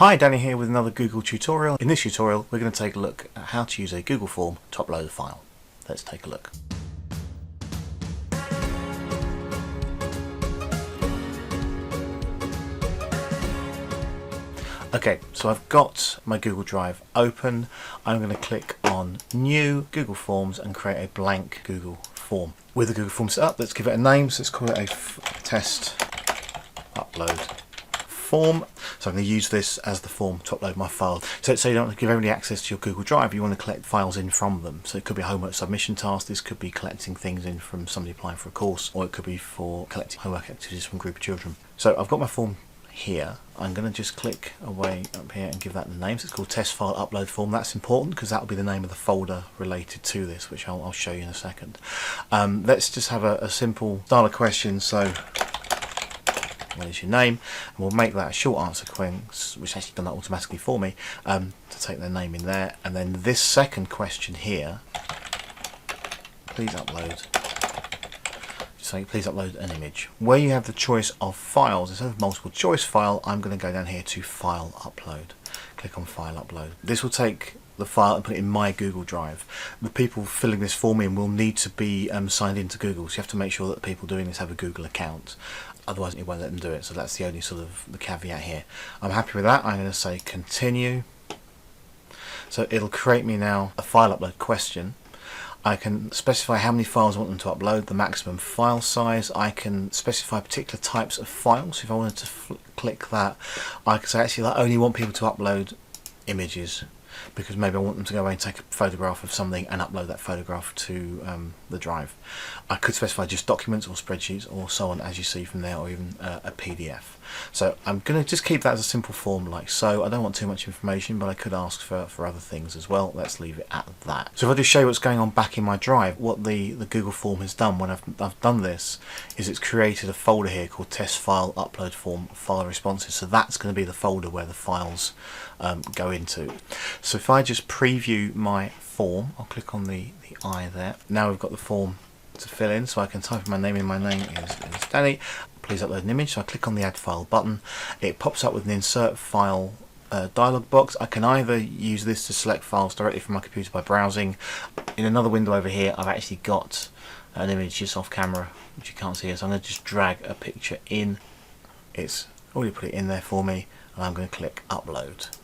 Hi, Danny here with another Google tutorial. In this tutorial we're going to take a look at how to use a Google form to upload a file. Let's take a look. Okay, so I've got my Google Drive open. I'm going to click on New Google Forms and create a blank Google form. With the Google form set up, let's give it a name. So let's call it a test upload form. So I'm going to use this as the form to upload my file. So you don't want to give everybody access to your Google Drive, you want to collect files in from them. So it could be a homework submission task, this could be collecting things in from somebody applying for a course, or it could be for collecting homework activities from a group of children. So I've got my form here. I'm going to just click away up here and give that the name. So it's called test file upload form. That's important because that will be the name of the folder related to this, which I'll show you in a second. Let's just have a simple style of question. So what is your name? And we'll make that a short answer sequence, which actually done that automatically for me, to take their name in there. And then this second question here, please upload. So please upload an image. Where you have the choice of files, instead of multiple choice file, I'm going to go down here to file upload. Click on file upload. This will take the file and put it in my Google Drive. The people filling this form in will need to be signed into Google, so you have to make sure that the people doing this have a Google account. Otherwise it won't let them do it, so that's the only sort of the caveat here. I'm happy with that. I'm going to say continue. So it'll create me now a file upload question. I can specify how many files I want them to upload, the maximum file size. I can specify particular types of files. If I wanted to click that, I could say actually I only want people to upload images, because maybe I want them to go away and take a photograph of something and upload that photograph to the drive. I could specify just documents or spreadsheets or so on, as you see from there, or even a PDF. So I'm going to just keep that as a simple form like so. I don't want too much information, but I could ask for other things as well. Let's leave it at that. So if I just show you what's going on back in my drive, what the Google form has done when I've done this is it's created a folder here called test file upload form file responses. So that's going to be the folder where the files go into. So if I just preview my form, I'll click on the I there. Now we've got the form to fill in, so I can type in my name. My name is Danny. Please upload an image. So I click on the add file button. It pops up with an insert file dialog box. I can either use this to select files directly from my computer by browsing. In another window over here I've actually got an image just off camera which you can't see here, so I'm going to just drag a picture in. It's already put it in there for me, and I'm going to click upload.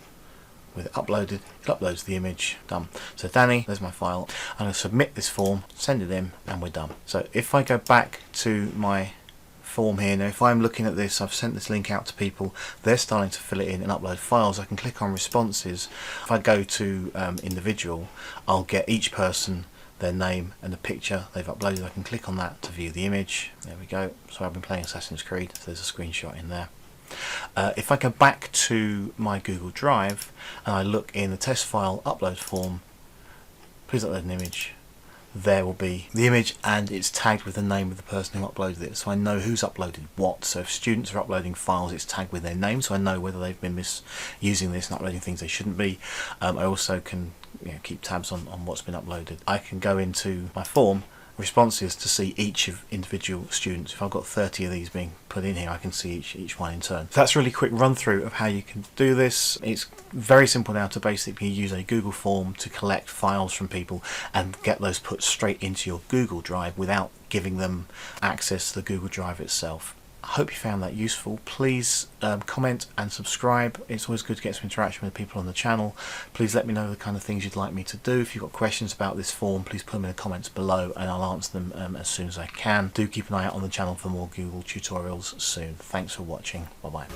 With it uploaded, it uploads the image. Done. So Danny, there's my file. I'm going to submit this form, send it in, and we're done. So if I go back to my form here, now if I'm looking at this, I've sent this link out to people, they're starting to fill it in and upload files. I can click on responses. If I go to individual, I'll get each person, their name and the picture they've uploaded. I can click on that to view the image. There we go. So I've been playing Assassin's Creed, so there's a screenshot in there. If I go back to my Google Drive and I look in the test file upload form, please upload an image, there will be the image and it's tagged with the name of the person who uploaded it, so I know who's uploaded what. So if students are uploading files, it's tagged with their name, so I know whether they've been misusing this and uploading things they shouldn't be. I also can keep tabs on what's been uploaded. I can go into my form responses to see each of individual students. If I've got 30 of these being put in here, I can see each one in turn. So that's a really quick run through of how you can do this. It's very simple now to basically use a Google form to collect files from people and get those put straight into your Google Drive without giving them access to the Google Drive itself. I hope you found that useful. Please comment and subscribe. It's always good to get some interaction with people on the channel. Please let me know the kind of things you'd like me to do. If you've got questions about this form, please put them in the comments below and I'll answer them as soon as I can. Do keep an eye out on the channel for more Google tutorials soon. Thanks for watching. Bye bye.